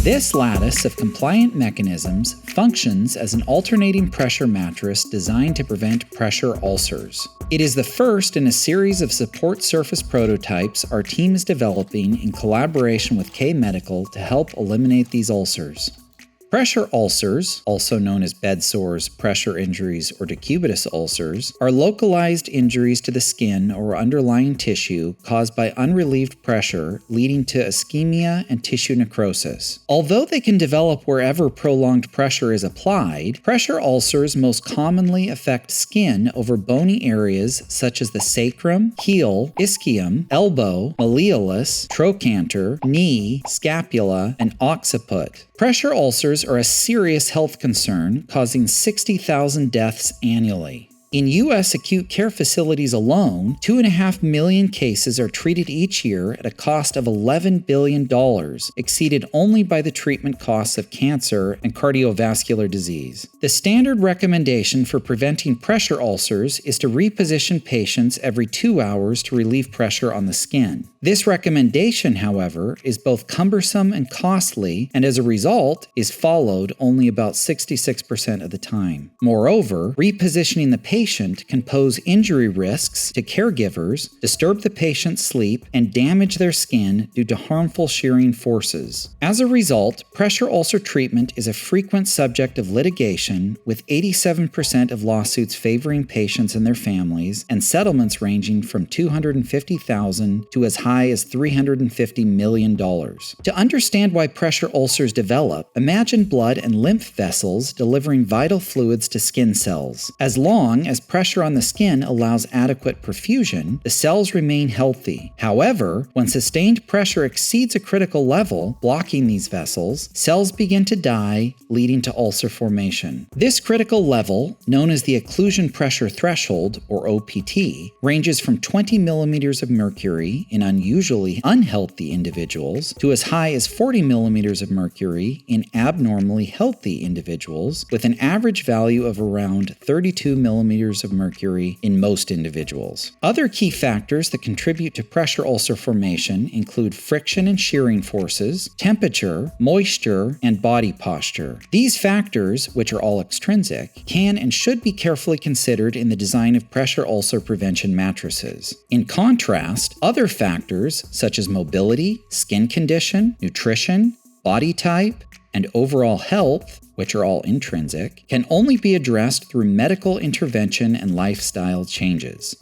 This lattice of compliant mechanisms functions as an alternating pressure mattress designed to prevent pressure ulcers. It is the first in a series of support surface prototypes our team is developing in collaboration with K Medical to help eliminate these ulcers. Pressure ulcers, also known as bedsores, pressure injuries, or decubitus ulcers, are localized injuries to the skin or underlying tissue caused by unrelieved pressure, leading to ischemia and tissue necrosis. Although they can develop wherever prolonged pressure is applied, pressure ulcers most commonly affect skin over bony areas such as the sacrum, heel, ischium, elbow, malleolus, trochanter, knee, scapula, and occiput. Pressure ulcers are a serious health concern, causing 60,000 deaths annually. In U.S. acute care facilities alone, 2.5 million cases are treated each year at a cost of $11 billion, exceeded only by the treatment costs of cancer and cardiovascular disease. The standard recommendation for preventing pressure ulcers is to reposition patients every 2 hours to relieve pressure on the skin. This recommendation, however, is both cumbersome and costly, and as a result, is followed only about 66% of the time. Moreover, repositioning the patient can pose injury risks to caregivers, disturb the patient's sleep, and damage their skin due to harmful shearing forces. As a result, pressure ulcer treatment is a frequent subject of litigation, with 87% of lawsuits favoring patients and their families, and settlements ranging from $250,000 to as high as $350 million. To understand why pressure ulcers develop, imagine blood and lymph vessels delivering vital fluids to skin cells. As long as pressure on the skin allows adequate perfusion, the cells remain healthy. However, when sustained pressure exceeds a critical level, blocking these vessels, cells begin to die, leading to ulcer formation. This critical level, known as the occlusion pressure threshold, or OPT, ranges from 20 millimeters of mercury in unusually unhealthy individuals to as high as 40 millimeters of mercury in abnormally healthy individuals, with an average value of around 32 millimeters of mercury in most individuals. Other key factors that contribute to pressure ulcer formation include friction and shearing forces, temperature, moisture, and body posture. These factors, which are all extrinsic, can and should be carefully considered in the design of pressure ulcer prevention mattresses. In contrast, other factors such as mobility, skin condition, nutrition, body type, and overall health, which are all intrinsic, can only be addressed through medical intervention and lifestyle changes.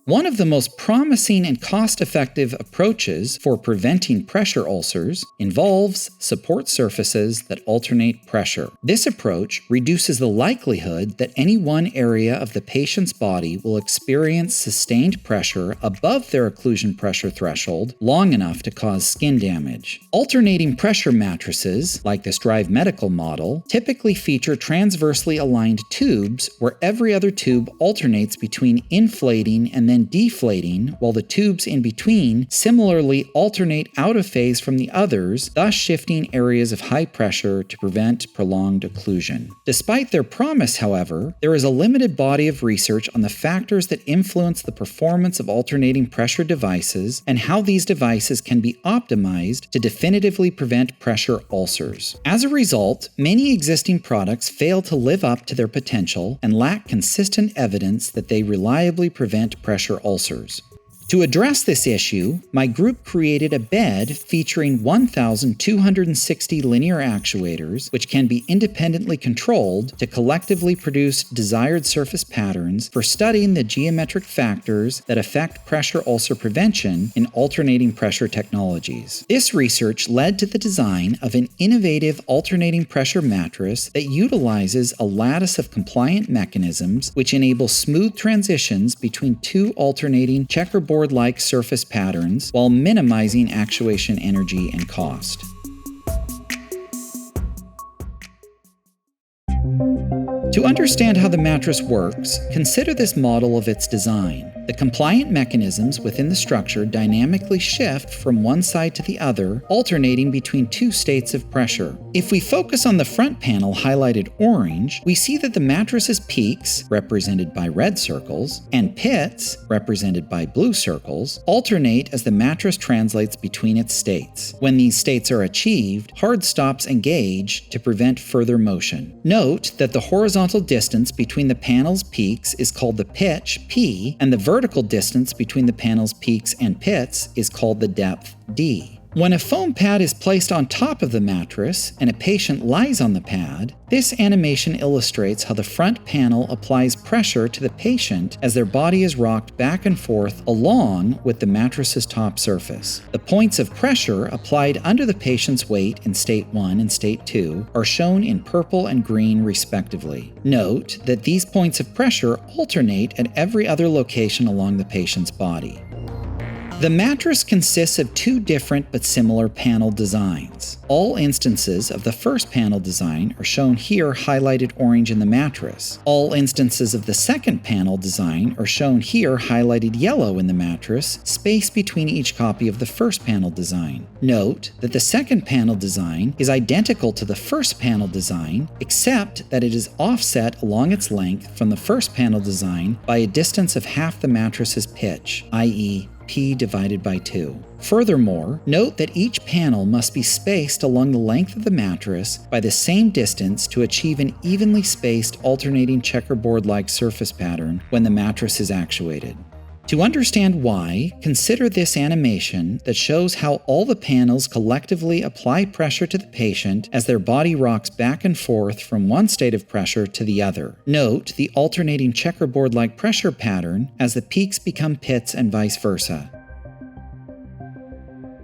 One of the most promising and cost-effective approaches for preventing pressure ulcers involves support surfaces that alternate pressure. This approach reduces the likelihood that any one area of the patient's body will experience sustained pressure above their occlusion pressure threshold long enough to cause skin damage. Alternating pressure mattresses, like the Strive Medical model, typically feature transversely aligned tubes where every other tube alternates between inflating and then deflating, while the tubes in between similarly alternate out of phase from the others, thus shifting areas of high pressure to prevent prolonged occlusion. Despite their promise, however, there is a limited body of research on the factors that influence the performance of alternating pressure devices and how these devices can be optimized to definitively prevent pressure ulcers. As a result, many existing products fail to live up to their potential and lack consistent evidence that they reliably prevent pressure ulcers. To address this issue, my group created a bed featuring 1,260 linear actuators, which can be independently controlled to collectively produce desired surface patterns for studying the geometric factors that affect pressure ulcer prevention in alternating pressure technologies. This research led to the design of an innovative alternating pressure mattress that utilizes a lattice of compliant mechanisms which enable smooth transitions between two alternating checkerboard-like surface patterns while minimizing actuation energy and cost. To understand how the mattress works, consider this model of its design. The compliant mechanisms within the structure dynamically shift from one side to the other, alternating between two states of pressure. If we focus on the front panel highlighted orange, we see that the mattress's peaks, represented by red circles, and pits, represented by blue circles, alternate as the mattress translates between its states. When these states are achieved, hard stops engage to prevent further motion. Note that the horizontal distance between the panel's peaks is called the pitch, P, and the vertical distance between the panel's peaks and pits is called the depth, D. When a foam pad is placed on top of the mattress and a patient lies on the pad, this animation illustrates how the front panel applies pressure to the patient as their body is rocked back and forth along with the mattress's top surface. The points of pressure applied under the patient's weight in state 1 and state 2 are shown in purple and green respectively. Note that these points of pressure alternate at every other location along the patient's body. The mattress consists of two different but similar panel designs. All instances of the first panel design are shown here highlighted orange in the mattress. All instances of the second panel design are shown here highlighted yellow in the mattress, spaced between each copy of the first panel design. Note that the second panel design is identical to the first panel design, except that it is offset along its length from the first panel design by a distance of half the mattress's pitch, i.e., P divided by 2. Furthermore, note that each panel must be spaced along the length of the mattress by the same distance to achieve an evenly spaced alternating checkerboard-like surface pattern when the mattress is actuated. To understand why, consider this animation that shows how all the panels collectively apply pressure to the patient as their body rocks back and forth from one state of pressure to the other. Note the alternating checkerboard-like pressure pattern as the peaks become pits and vice versa.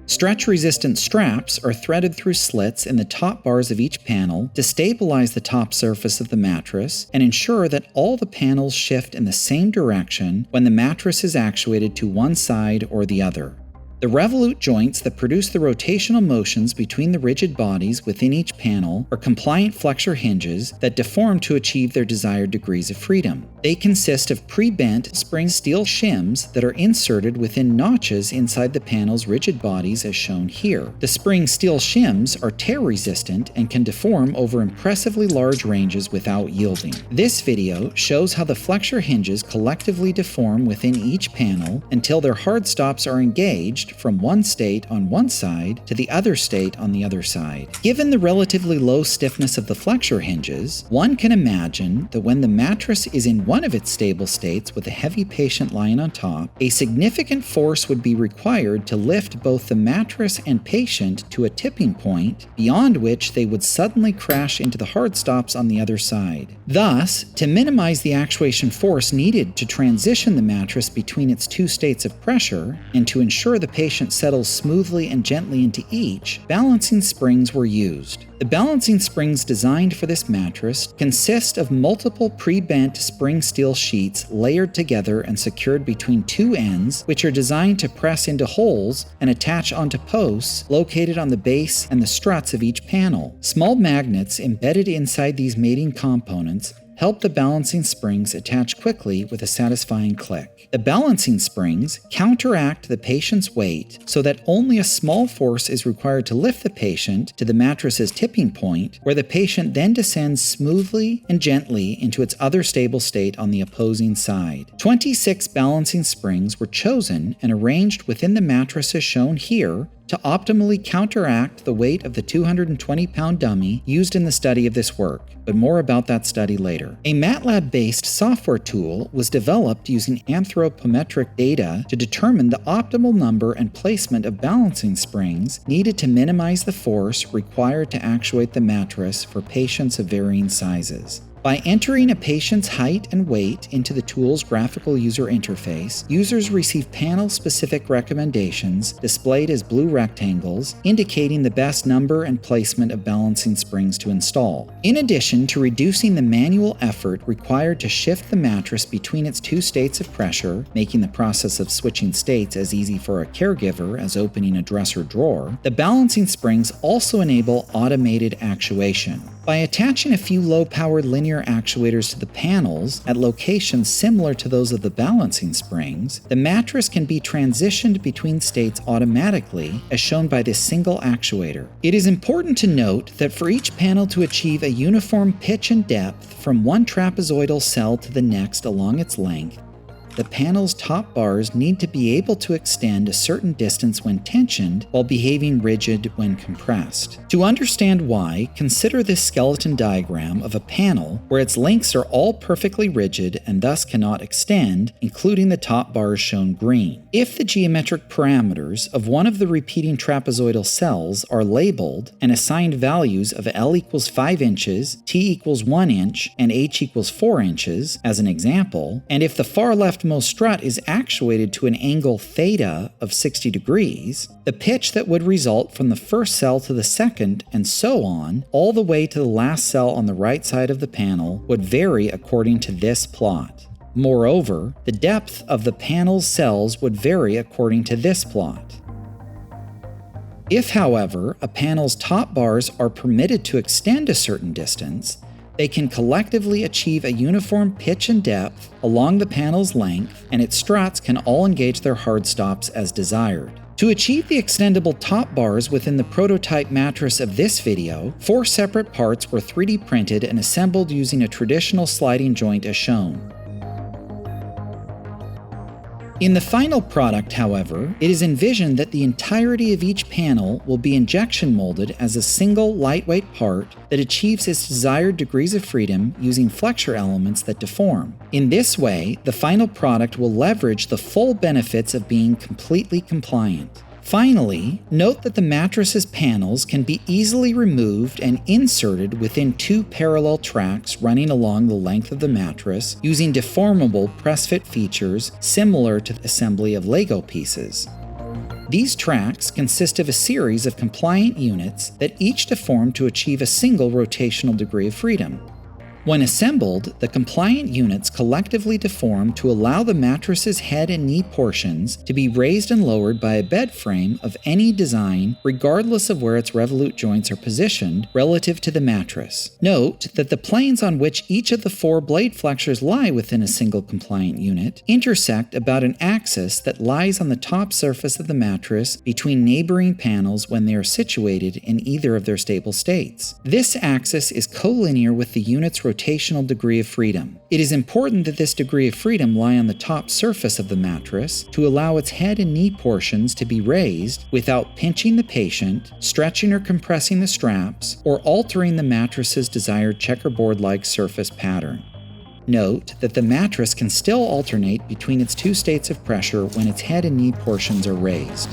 Stretch-resistant straps are threaded through slits in the top bars of each panel to stabilize the top surface of the mattress and ensure that all the panels shift in the same direction when the mattress is actuated to one side or the other. The revolute joints that produce the rotational motions between the rigid bodies within each panel are compliant flexure hinges that deform to achieve their desired degrees of freedom. They consist of pre-bent spring steel shims that are inserted within notches inside the panel's rigid bodies as shown here. The spring steel shims are tear-resistant and can deform over impressively large ranges without yielding. This video shows how the flexure hinges collectively deform within each panel until their hard stops are engaged from one state on one side to the other state on the other side. Given the relatively low stiffness of the flexure hinges, one can imagine that when the mattress is in one of its stable states with a heavy patient lying on top, a significant force would be required to lift both the mattress and patient to a tipping point, beyond which they would suddenly crash into the hard stops on the other side. Thus, to minimize the actuation force needed to transition the mattress between its two states of pressure, and to ensure the patient settles smoothly and gently into each, balancing springs were used. The balancing springs designed for this mattress consist of multiple pre-bent spring steel sheets layered together and secured between two ends, which are designed to press into holes and attach onto posts located on the base and the struts of each panel. Small magnets embedded inside these mating components help the balancing springs attach quickly with a satisfying click. The balancing springs counteract the patient's weight so that only a small force is required to lift the patient to the mattress's tipping point, where the patient then descends smoothly and gently into its other stable state on the opposing side. 26 balancing springs were chosen and arranged within the mattress as shown here to optimally counteract the weight of the 220-pound dummy used in the study of this work, but more about that study later. A MATLAB-based software tool was developed using anthropometric data to determine the optimal number and placement of balancing springs needed to minimize the force required to actuate the mattress for patients of varying sizes. By entering a patient's height and weight into the tool's graphical user interface, users receive panel-specific recommendations displayed as blue rectangles, indicating the best number and placement of balancing springs to install. In addition to reducing the manual effort required to shift the mattress between its two states of pressure, making the process of switching states as easy for a caregiver as opening a dresser drawer, the balancing springs also enable automated actuation. By attaching a few low-powered linear actuators to the panels at locations similar to those of the balancing springs, the mattress can be transitioned between states automatically, as shown by this single actuator. It is important to note that for each panel to achieve a uniform pitch and depth from one trapezoidal cell to the next along its length, the panel's top bars need to be able to extend a certain distance when tensioned while behaving rigid when compressed. To understand why, consider this skeleton diagram of a panel where its links are all perfectly rigid and thus cannot extend, including the top bars shown green. If the geometric parameters of one of the repeating trapezoidal cells are labeled and assigned values of L equals 5 inches, T equals 1 inch, and H equals 4 inches, as an example, and if the far leftmost strut is actuated to an angle theta of 60 degrees, the pitch that would result from the first cell to the second, and so on, all the way to the last cell on the right side of the panel, would vary according to this plot. Moreover, the depth of the panel's cells would vary according to this plot. If, however, a panel's top bars are permitted to extend a certain distance, they can collectively achieve a uniform pitch and depth along the panel's length, and its struts can all engage their hard stops as desired. To achieve the extendable top bars within the prototype mattress of this video, 4 separate parts were 3D printed and assembled using a traditional sliding joint as shown. In the final product, however, it is envisioned that the entirety of each panel will be injection molded as a single lightweight part that achieves its desired degrees of freedom using flexure elements that deform. In this way, the final product will leverage the full benefits of being completely compliant. Finally, note that the mattress's panels can be easily removed and inserted within 2 parallel tracks running along the length of the mattress using deformable press-fit features similar to the assembly of Lego pieces. These tracks consist of a series of compliant units that each deform to achieve a single rotational degree of freedom. When assembled, the compliant units collectively deform to allow the mattress's head and knee portions to be raised and lowered by a bed frame of any design, regardless of where its revolute joints are positioned relative to the mattress. Note that the planes on which each of the 4 blade flexures lie within a single compliant unit intersect about an axis that lies on the top surface of the mattress between neighboring panels when they are situated in either of their stable states. This axis is collinear with the unit's rotational degree of freedom. It is important that this degree of freedom lie on the top surface of the mattress to allow its head and knee portions to be raised without pinching the patient, stretching or compressing the straps, or altering the mattress's desired checkerboard-like surface pattern. Note that the mattress can still alternate between its 2 states of pressure when its head and knee portions are raised.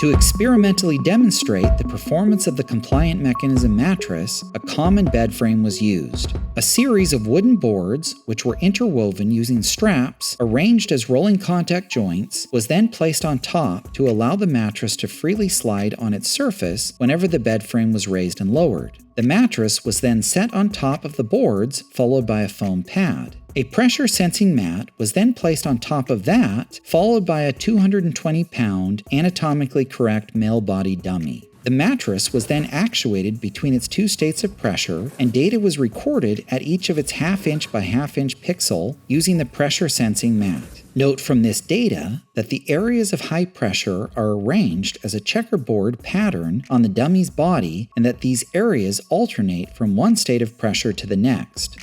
To experimentally demonstrate the performance of the compliant mechanism mattress, a common bed frame was used. A series of wooden boards, which were interwoven using straps arranged as rolling contact joints, was then placed on top to allow the mattress to freely slide on its surface whenever the bed frame was raised and lowered. The mattress was then set on top of the boards, followed by a foam pad. A pressure-sensing mat was then placed on top of that, followed by a 220-pound, anatomically correct male body dummy. The mattress was then actuated between its 2 states of pressure, and data was recorded at each of its half-inch by half-inch pixel using the pressure-sensing mat. Note from this data that the areas of high pressure are arranged as a checkerboard pattern on the dummy's body, and that these areas alternate from one state of pressure to the next.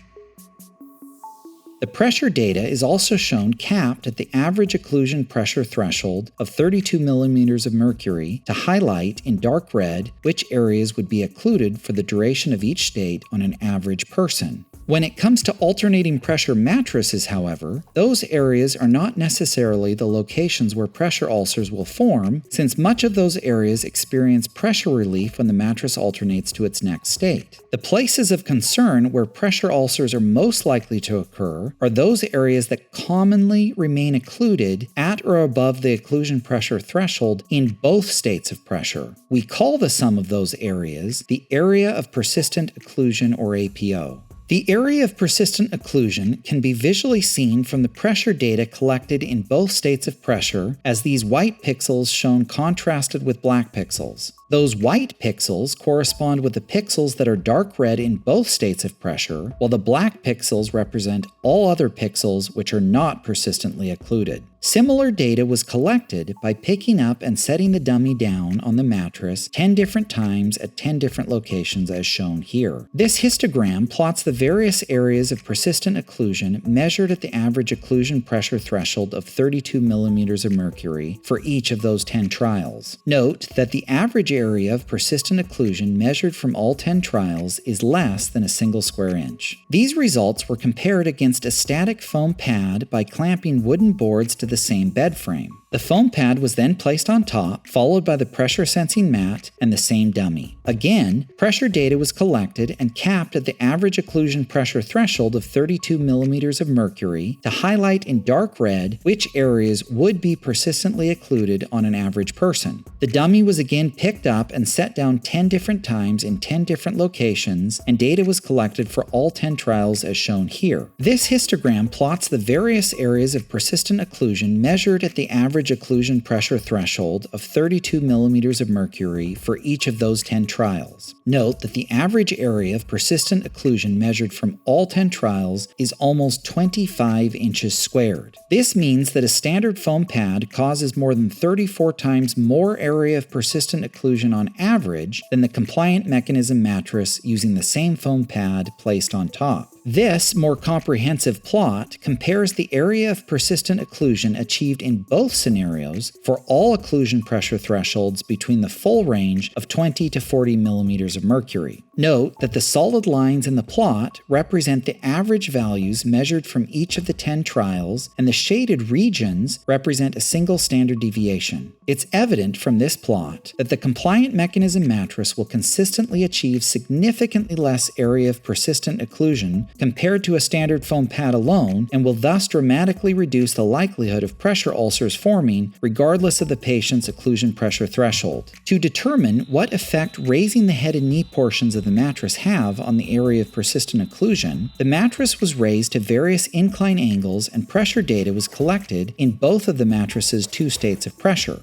The pressure data is also shown capped at the average occlusion pressure threshold of 32 millimeters of mercury to highlight in dark red which areas would be occluded for the duration of each state on an average person. When it comes to alternating pressure mattresses, however, those areas are not necessarily the locations where pressure ulcers will form, since much of those areas experience pressure relief when the mattress alternates to its next state. The places of concern where pressure ulcers are most likely to occur are those areas that commonly remain occluded at or above the occlusion pressure threshold in both states of pressure. We call the sum of those areas the area of persistent occlusion, or APO. The area of persistent occlusion can be visually seen from the pressure data collected in both states of pressure as these white pixels shown contrasted with black pixels. Those white pixels correspond with the pixels that are dark red in both states of pressure, while the black pixels represent all other pixels which are not persistently occluded. Similar data was collected by picking up and setting the dummy down on the mattress 10 different times at 10 different locations as shown here. This histogram plots the various areas of persistent occlusion measured at the average occlusion pressure threshold of 32 millimeters of mercury for each of those 10 trials. Note that the average area of persistent occlusion measured from all 10 trials is less than a single square inch. These results were compared against a static foam pad by clamping wooden boards to the same bed frame. The foam pad was then placed on top, followed by the pressure sensing mat and the same dummy. Again, pressure data was collected and capped at the average occlusion pressure threshold of 32 millimeters of mercury to highlight in dark red which areas would be persistently occluded on an average person. The dummy was again picked up and set down 10 different times in 10 different locations, and data was collected for all 10 trials as shown here. This histogram plots the various areas of persistent occlusion measured at the average occlusion pressure threshold of 32 millimeters of mercury for each of those 10 trials. Note that the average area of persistent occlusion measured from all 10 trials is almost 25 inches squared. This means that a standard foam pad causes more than 34 times more area of persistent occlusion on average than the compliant mechanism mattress using the same foam pad placed on top. This more comprehensive plot compares the area of persistent occlusion achieved in both scenarios for all occlusion pressure thresholds between the full range of 20 to 40 millimeters of mercury. Note that the solid lines in the plot represent the average values measured from each of the 10 trials, and the shaded regions represent a single standard deviation. It's evident from this plot that the compliant mechanism mattress will consistently achieve significantly less area of persistent occlusion compared to a standard foam pad alone, and will thus dramatically reduce the likelihood of pressure ulcers forming regardless of the patient's occlusion pressure threshold. To determine what effect raising the head and knee portions of the mattress have on the area of persistent occlusion, the mattress was raised to various incline angles and pressure data was collected in both of the mattress's 2 states of pressure.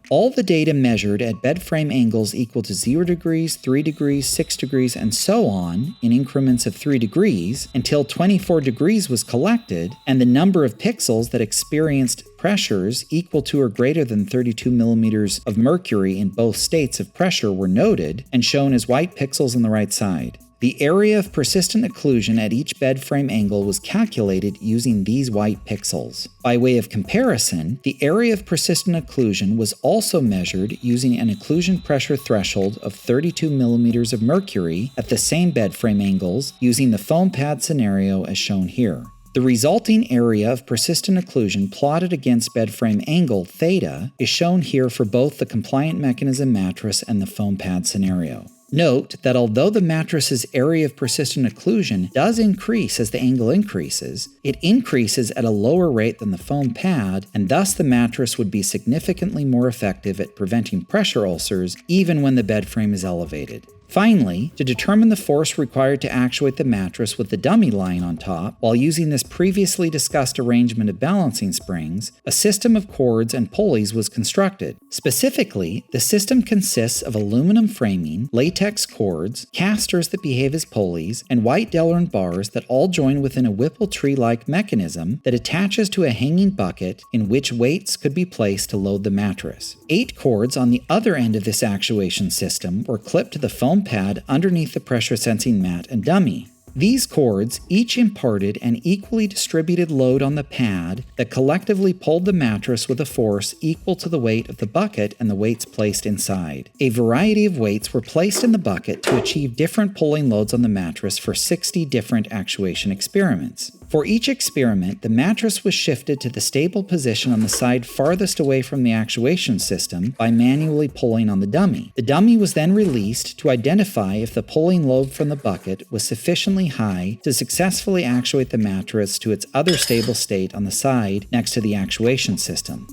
All the data measured at bed frame angles equal to 0 degrees, 3 degrees, 6 degrees, and so on in increments of 3 degrees until 24 degrees was collected, and the number of pixels that experienced pressures equal to or greater than 32 millimeters of mercury in both states of pressure were noted and shown as white pixels on the right side. The area of persistent occlusion at each bed frame angle was calculated using these white pixels. By way of comparison, the area of persistent occlusion was also measured using an occlusion pressure threshold of 32 millimeters of mercury at the same bed frame angles using the foam pad scenario as shown here. The resulting area of persistent occlusion plotted against bed frame angle theta is shown here for both the compliant mechanism mattress and the foam pad scenario. Note that although the mattress's area of persistent occlusion does increase as the angle increases, it increases at a lower rate than the foam pad, and thus the mattress would be significantly more effective at preventing pressure ulcers even when the bed frame is elevated. Finally, to determine the force required to actuate the mattress with the dummy lying on top, while using this previously discussed arrangement of balancing springs, a system of cords and pulleys was constructed. Specifically, the system consists of aluminum framing, latex cords, casters that behave as pulleys, and white Delrin bars that all join within a whipple tree-like mechanism that attaches to a hanging bucket in which weights could be placed to load the mattress. 8 cords on the other end of this actuation system were clipped to the foam pad underneath the pressure sensing mat and dummy. These cords each imparted an equally distributed load on the pad that collectively pulled the mattress with a force equal to the weight of the bucket and the weights placed inside. A variety of weights were placed in the bucket to achieve different pulling loads on the mattress for 60 different actuation experiments. For each experiment, the mattress was shifted to the stable position on the side farthest away from the actuation system by manually pulling on the dummy. The dummy was then released to identify if the pulling load from the bucket was sufficiently high to successfully actuate the mattress to its other stable state on the side next to the actuation system.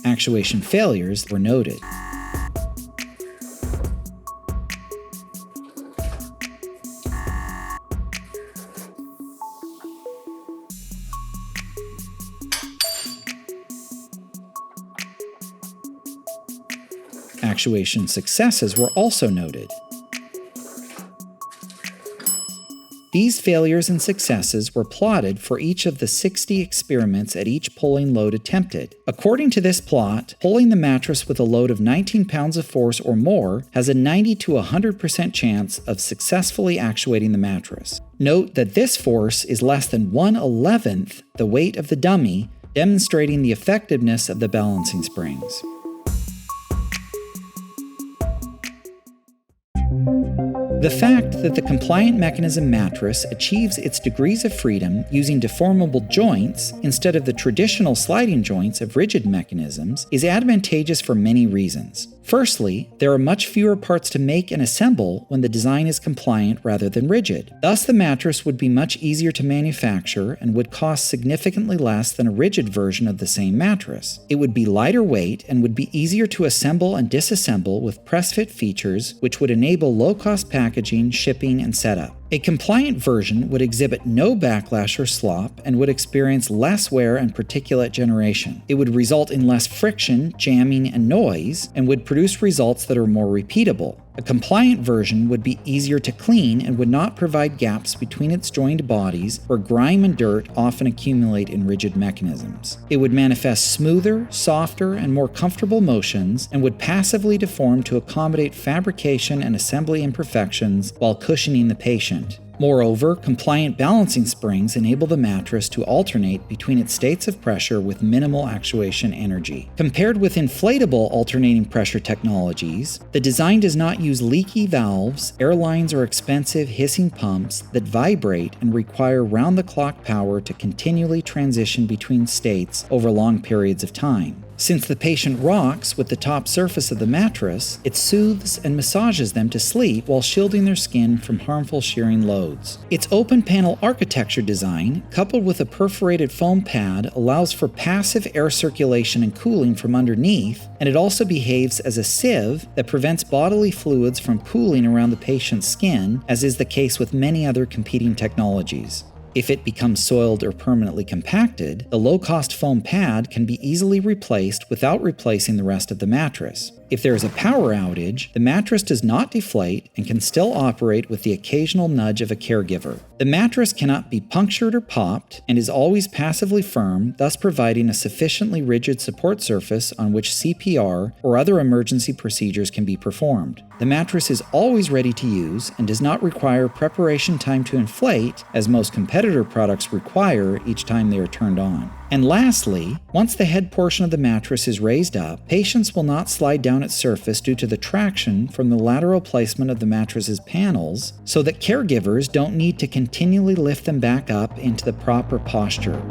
Actuation failures were noted. Actuation successes were also noted. These failures and successes were plotted for each of the 60 experiments at each pulling load attempted. According to this plot, pulling the mattress with a load of 19 pounds of force or more has a 90 to 100% chance of successfully actuating the mattress. Note that this force is less than 1/11th the weight of the dummy, demonstrating the effectiveness of the balancing springs. The fact that the compliant mechanism mattress achieves its degrees of freedom using deformable joints instead of the traditional sliding joints of rigid mechanisms is advantageous for many reasons. Firstly, there are much fewer parts to make and assemble when the design is compliant rather than rigid. Thus, the mattress would be much easier to manufacture and would cost significantly less than a rigid version of the same mattress. It would be lighter weight and would be easier to assemble and disassemble with press-fit features, which would enable low-cost packaging, shipping, and setup. A compliant version would exhibit no backlash or slop and would experience less wear and particulate generation. It would result in less friction, jamming, and noise, and would produce results that are more repeatable. A compliant version would be easier to clean and would not provide gaps between its joined bodies where grime and dirt often accumulate in rigid mechanisms. It would manifest smoother, softer, and more comfortable motions and would passively deform to accommodate fabrication and assembly imperfections while cushioning the patient. Moreover, compliant balancing springs enable the mattress to alternate between its states of pressure with minimal actuation energy. Compared with inflatable alternating pressure technologies, the design does not use leaky valves, air lines, or expensive hissing pumps that vibrate and require round-the-clock power to continually transition between states over long periods of time. Since the patient rocks with the top surface of the mattress, it soothes and massages them to sleep while shielding their skin from harmful shearing loads. Its open panel architecture design, coupled with a perforated foam pad, allows for passive air circulation and cooling from underneath, and it also behaves as a sieve that prevents bodily fluids from pooling around the patient's skin, as is the case with many other competing technologies. If it becomes soiled or permanently compacted, the low-cost foam pad can be easily replaced without replacing the rest of the mattress. If there is a power outage, the mattress does not deflate and can still operate with the occasional nudge of a caregiver. The mattress cannot be punctured or popped and is always passively firm, thus providing a sufficiently rigid support surface on which CPR or other emergency procedures can be performed. The mattress is always ready to use and does not require preparation time to inflate, as most competitor products require each time they are turned on. And lastly, once the head portion of the mattress is raised up, patients will not slide down its surface due to the traction from the lateral placement of the mattress's panels, so that caregivers don't need to continually lift them back up into the proper posture.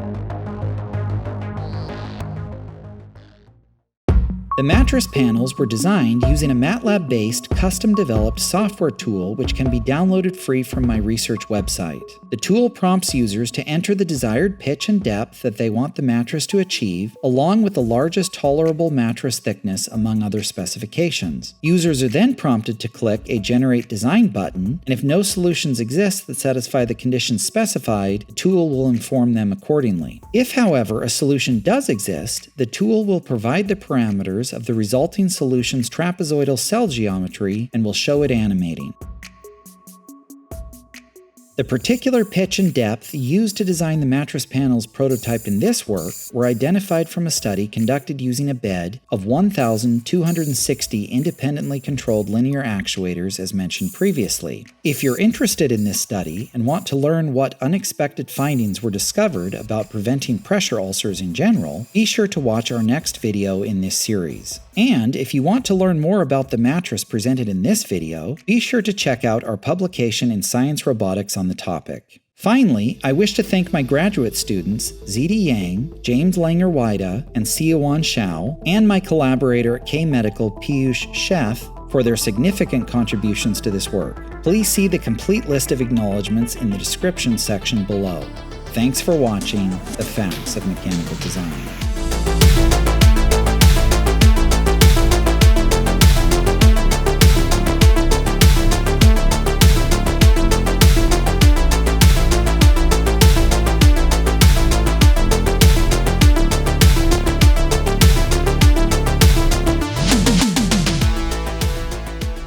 The mattress panels were designed using a MATLAB-based, custom-developed software tool which can be downloaded free from my research website. The tool prompts users to enter the desired pitch and depth that they want the mattress to achieve, along with the largest tolerable mattress thickness, among other specifications. Users are then prompted to click a Generate Design button, and if no solutions exist that satisfy the conditions specified, the tool will inform them accordingly. If, however, a solution does exist, the tool will provide the parameters of the resulting solution's trapezoidal cell geometry and will show it animating. The particular pitch and depth used to design the mattress panels prototyped in this work were identified from a study conducted using a bed of 1,260 independently controlled linear actuators as mentioned previously. If you're interested in this study and want to learn what unexpected findings were discovered about preventing pressure ulcers in general, be sure to watch our next video in this series. And if you want to learn more about the mattress presented in this video, be sure to check out our publication in Science Robotics on the topic. Finally, I wish to thank my graduate students, ZD Yang, James Langer Weida, and Siawan Shao, and my collaborator at K-Medical Piyush Sheth for their significant contributions to this work. Please see the complete list of acknowledgements in the description section below. Thanks for watching The Facts of Mechanical Design.